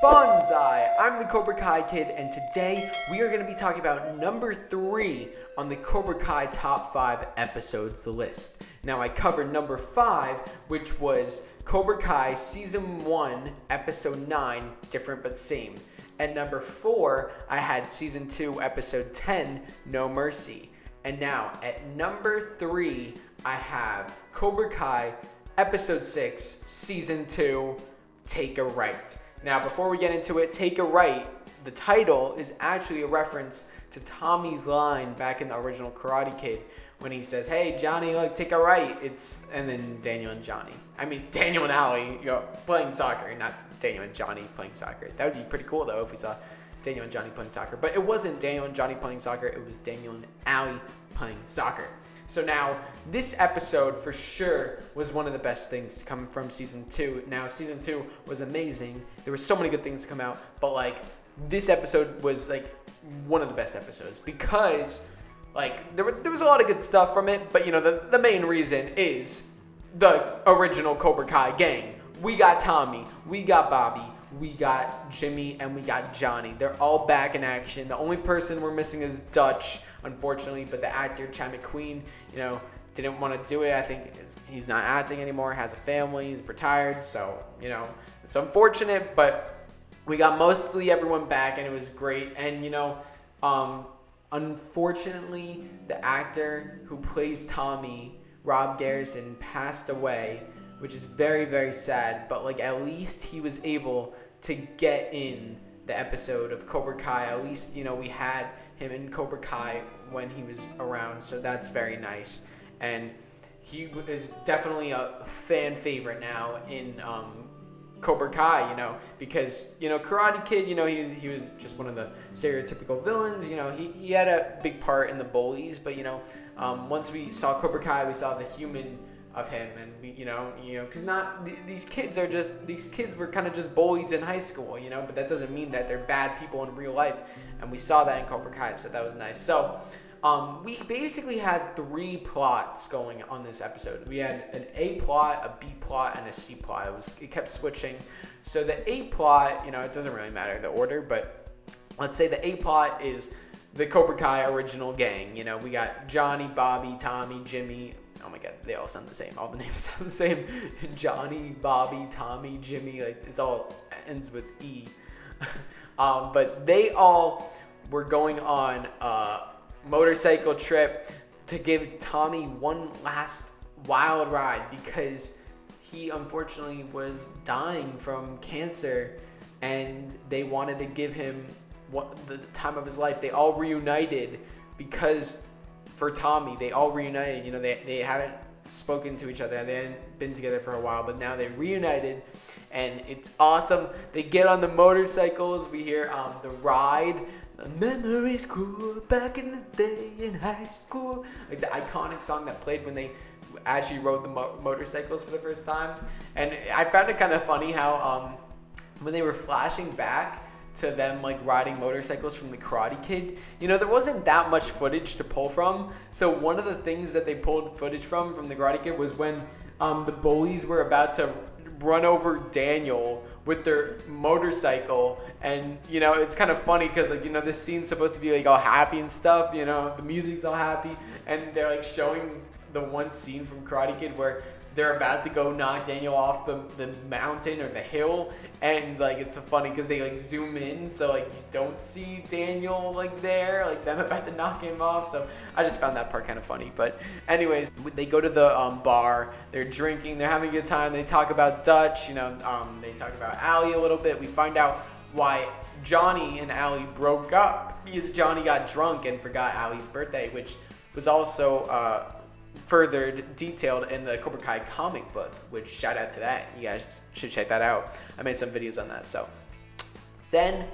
Bonsai! I'm the Cobra Kai Kid, and today we are going to be talking about number 3 on the Cobra Kai top 5 episodes list. Now, I covered number 5, which was Cobra Kai Season 1, Episode 9, Different But Same. And number 4, I had Season 2, Episode 10, No Mercy. And now, at number 3, I have Cobra Kai Episode 6, Season 2, Take a Right. Now, before we get into it, Take a Right, the title is actually a reference to Tommy's line back in the original Karate Kid when he says, "Hey, Johnny, look, take a right." And then Daniel and Ali, playing soccer, not Daniel and Johnny playing soccer. That would be pretty cool, though, if we saw Daniel and Johnny playing soccer. But it wasn't Daniel and Johnny playing soccer. It was Daniel and Ali playing soccer. So now, this episode for sure was one of the best things to come from Season 2. Now, Season 2 was amazing. There were so many good things to come out. But, this episode was, one of the best episodes. Because, there was a lot of good stuff from it. But, the main reason is the original Cobra Kai gang. We got Tommy. We got Bobby. We got Jimmy. And we got Johnny. They're all back in action. The only person we're missing is Dutch, unfortunately, but the actor Chad McQueen, didn't want to do it. I think he's not acting anymore, has a family, he's retired, so, it's unfortunate, but we got mostly everyone back, and it was great. And, unfortunately, the actor who plays Tommy, Rob Garrison, passed away, which is very, very sad, but, at least he was able to get in the episode of Cobra Kai. At least, we had him in Cobra Kai when he was around, so that's very nice. And he is definitely a fan favorite now in Cobra Kai, because, Karate Kid, he was just one of the stereotypical villains. He had a big part in the bullies, but, once we saw Cobra Kai, we saw the human of him, and we, because these kids were kind of just bullies in high school, but that doesn't mean that they're bad people in real life, and we saw that in Cobra Kai, so that was nice. So, we basically had 3 plots going on this episode. We had an A plot, a B plot, and a C plot. It kept switching. So the A plot, it doesn't really matter the order, but let's say the A plot is the Cobra Kai original gang. We got Johnny, Bobby, Tommy, Jimmy. Oh my God, they all sound the same. All the names sound the same. Johnny, Bobby, Tommy, Jimmy. It's all ends with E. But they all were going on a motorcycle trip to give Tommy one last wild ride because he unfortunately was dying from cancer, and they wanted to give him the time of his life. They all reunited because for Tommy, they all reunited. They haven't spoken to each other. They hadn't been together for a while, but now they reunited, and it's awesome. They get on the motorcycles. We hear the ride. The memories cool back in the day in high school. The iconic song that played when they actually rode the motorcycles for the first time. And I found it kind of funny how when they were flashing back to them riding motorcycles from the Karate Kid, there wasn't that much footage to pull from. So one of the things that they pulled footage from the Karate Kid was when the bullies were about to run over Daniel with their motorcycle, and it's kind of funny because this scene's supposed to be all happy and stuff, the music's all happy, and they're showing the one scene from Karate Kid where they're about to go knock Daniel off the mountain or the hill, and it's so funny because they zoom in, so you don't see Daniel there, them about to knock him off. So I just found that part kind of funny. But anyways, they go to the bar, they're drinking, they're having a good time. They talk about Dutch, they talk about Ali a little bit. We find out why Johnny and Ali broke up because Johnny got drunk and forgot Ali's birthday, which was also further detailed in the Cobra Kai comic book, which shout out to that. You guys should check that out. I made some videos on that. So then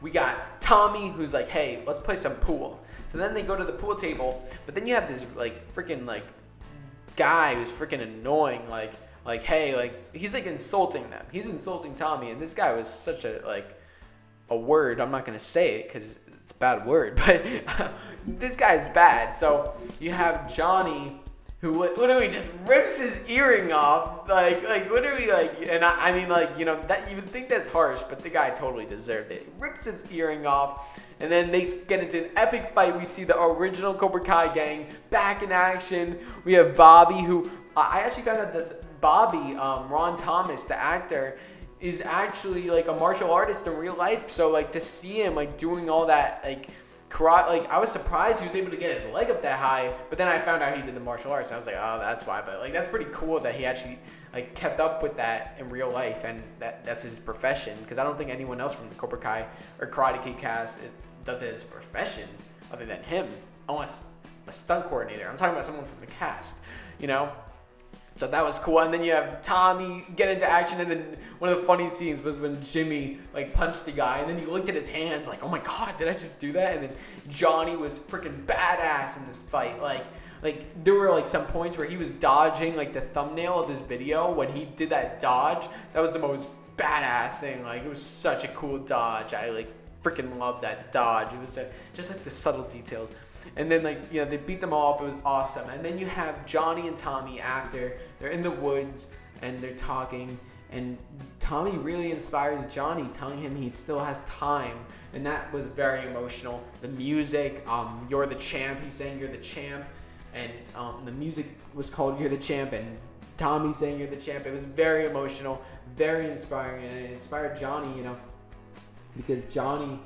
we got Tommy, who's hey, let's play some pool. So then they go to the pool table, but then you have this freaking guy who's freaking annoying, hey, he's insulting them. He's insulting Tommy, and this guy was such a word. I'm not gonna say it because it's a bad word, but this guy's bad. So you have Johnny, who literally just rips his earring off, like literally, like, and I mean, like, you know, that you would think that's harsh, but the guy totally deserved it. He rips his earring off, and then they get into an epic fight. We see the original Cobra Kai gang back in action. We have Bobby, who I actually found out that Bobby, Ron Thomas, the actor, is actually like a martial artist in real life. So like to see him like doing all that like karate, like I was surprised he was able to get his leg up that high, but then I found out he did the martial arts, and I was like, oh, that's why. But like that's pretty cool that he actually like kept up with that in real life, and that's his profession, because I don't think anyone else from the Cobra Kai or Karate Kid cast does it as a profession other than him, unless a stunt coordinator. I'm talking about someone from the cast, you know. So that was cool. And then you have Tommy get into action, and then one of the funny scenes was when Jimmy like punched the guy, and then he looked at his hands like, oh my god, did I just do that? And then Johnny was freaking badass in this fight. Like there were like some points where he was dodging like the thumbnail of this video. When he did that dodge, that was the most badass thing. Like it was such a cool dodge. I like freaking loved that dodge. It was just like the subtle details. And then, like, you know, they beat them all up. It was awesome. And then you have Johnny and Tommy after. They're in the woods, and they're talking. And Tommy really inspires Johnny, telling him he still has time. And that was very emotional. The music, You're the Champ. He's saying You're the Champ. And the music was called You're the Champ. And Tommy saying You're the Champ. It was very emotional, very inspiring. And it inspired Johnny, you know, because Johnny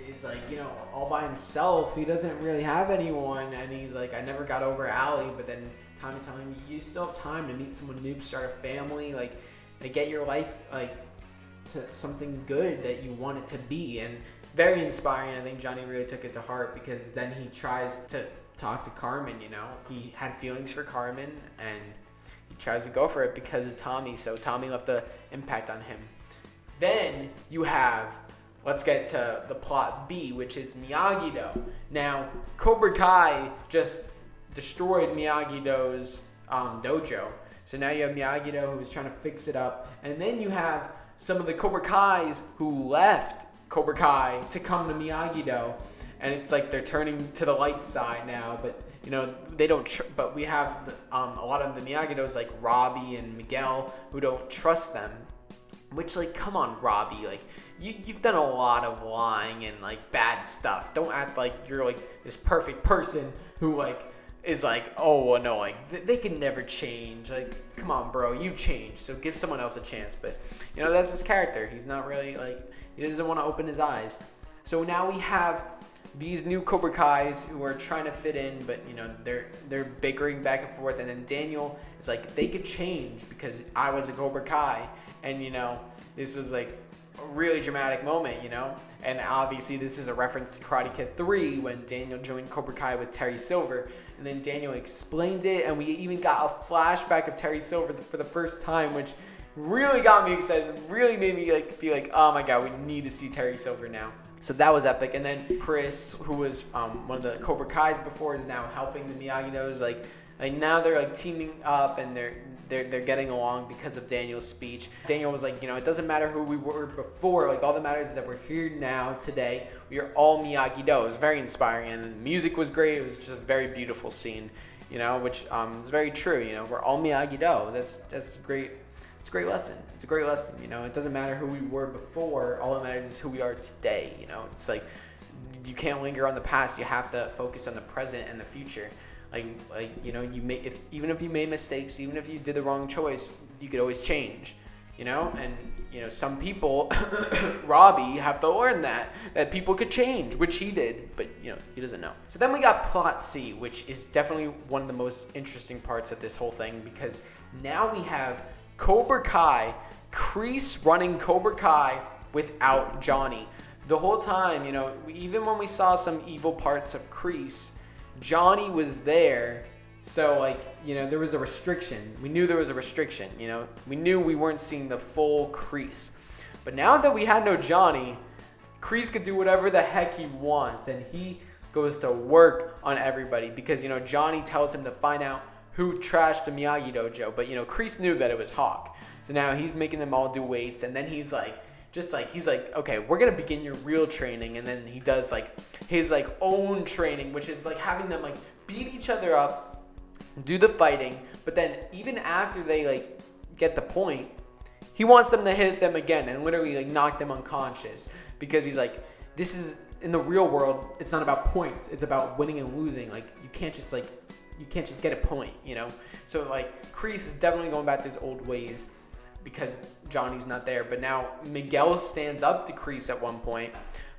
is like, you know, all by himself. He doesn't really have anyone, and he's like, I never got over Allie. But then Tommy telling him, you still have time to meet someone new, start a family, like get your life like to something good that you want it to be. And very inspiring. I think Johnny really took it to heart, because then he tries to talk to Carmen. You know, he had feelings for Carmen, and he tries to go for it because of Tommy. So Tommy left an impact on him. Then you have, let's get to the plot B, which is Miyagido. Now, Cobra Kai just destroyed Miyagido's dojo. So now you have Miyagido, who is trying to fix it up. And then you have some of the Cobra Kais who left Cobra Kai to come to Miyagido. And it's like they're turning to the light side now. But, you know, they don't. But we have a lot of the Miyagidos, like Robbie and Miguel, who don't trust them. Which, like, come on, Robbie. Like, you've done a lot of lying and like bad stuff. Don't act like you're like this perfect person who like is like, oh well, no, like they can never change. Like, come on, bro, you changed, so give someone else a chance. But you know, that's his character. He's not really like, he doesn't want to open his eyes. So now we have these new Cobra Kais who are trying to fit in, but you know, they're bickering back and forth. And then Daniel is like, they could change because I was a Cobra Kai, and you know, this was like a really dramatic moment, you know? And obviously this is a reference to Karate Kid 3 when Daniel joined Cobra Kai with Terry Silver, and then Daniel explained it, and we even got a flashback of Terry Silver for the first time, which really got me excited, really made me like be like, oh my god, we need to see Terry Silver now. So that was epic. And then Chris, who was one of the Cobra Kais before, is now helping the Miyagidos. Like now they're like teaming up, and they're getting along because of Daniel's speech. Daniel was like, you know, it doesn't matter who we were before. Like, all that matters is that we're here now, today. We are all Miyagido. It was very inspiring, and the music was great. It was just a very beautiful scene, you know, which is very true. You know, we're all Miyagi-Do. That's great. It's a great lesson. It's a great lesson. You know, it doesn't matter who we were before. All that matters is who we are today. You know, it's like you can't linger on the past. You have to focus on the present and the future. Like you know, even if you made mistakes, even if you did the wrong choice, you could always change. You know, and you know, some people, Robbie, have to learn that people could change, which he did, but you know, he doesn't know. So then we got plot C, which is definitely one of the most interesting parts of this whole thing, because now we have Cobra Kai, Kreese running Cobra Kai without Johnny. The whole time, you know, even when we saw some evil parts of Kreese, Johnny was there. So, like, you know, there was a restriction. We knew there was a restriction, you know. We knew we weren't seeing the full Kreese. But now that we had no Johnny, Kreese could do whatever the heck he wants. And he goes to work on everybody because, you know, Johnny tells him to find out who trashed the Miyagi dojo. But, you know, Kreese knew that it was Hawk. So now he's making them all do weights. And then he's like, okay, we're going to begin your real training. And then he does, like, his, like, own training, which is, like, having them, like, beat each other up, do the fighting, but then even after they like get the point, he wants them to hit them again and literally like knock them unconscious, because he's like, this is, in the real world, it's not about points, it's about winning and losing. Like you can't just get a point, you know? So like Kreese is definitely going back to his old ways because Johnny's not there. But now Miguel stands up to Kreese at one point,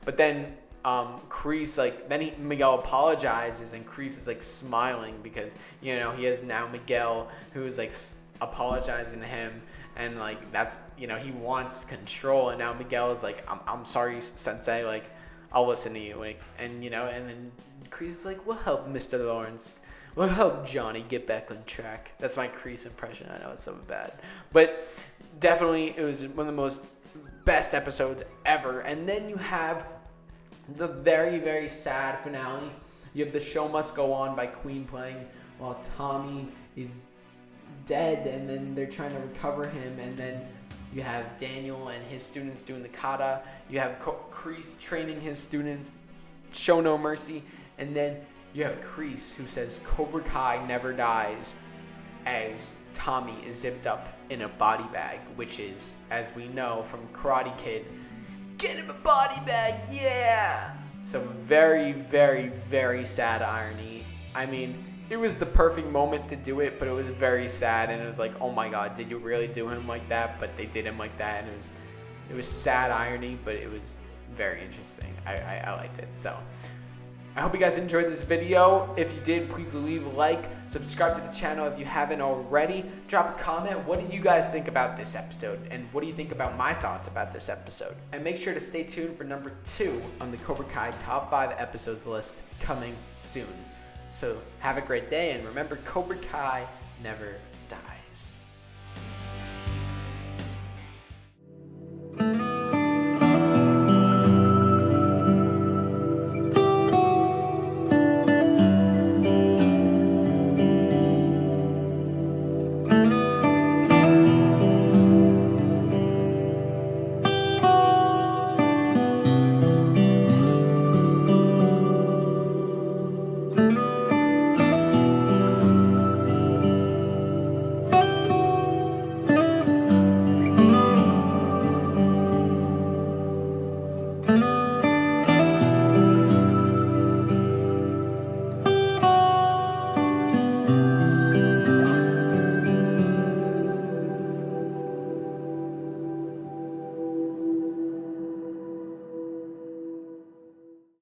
but then Kreese, like, then Miguel apologizes and Kreese is like smiling because, you know, he has now Miguel who is like apologizing to him, and like that's, you know, he wants control, and now Miguel is like, I'm sorry, Sensei, like I'll listen to you, like, and you know, and then Kreese is like, we'll help Mr. Lawrence, we'll help Johnny get back on track. That's my Kreese impression. I know it's so bad, but definitely it was one of the most best episodes ever. And then you have the very, very sad finale. You have The Show Must Go On by Queen playing while Tommy is dead, and then they're trying to recover him, and then you have Daniel and his students doing the kata. You have Kreese training his students, show no mercy, and then you have Kreese who says Cobra Kai never dies as Tommy is zipped up in a body bag, which is, as we know from Karate Kid, get him a body bag, yeah! So very, very, very sad irony. I mean, it was the perfect moment to do it, but it was very sad, and it was like, oh my god, did you really do him like that? But they did him like that, and it was sad irony, but it was very interesting. I liked it. So I hope you guys enjoyed this video. If you did, please leave a like, subscribe to the channel if you haven't already, drop a comment. What do you guys think about this episode, and what do you think about my thoughts about this episode? And make sure to stay tuned for number 2 on the Cobra Kai top 5 episodes list coming soon. So have a great day, and remember, Cobra Kai never dies.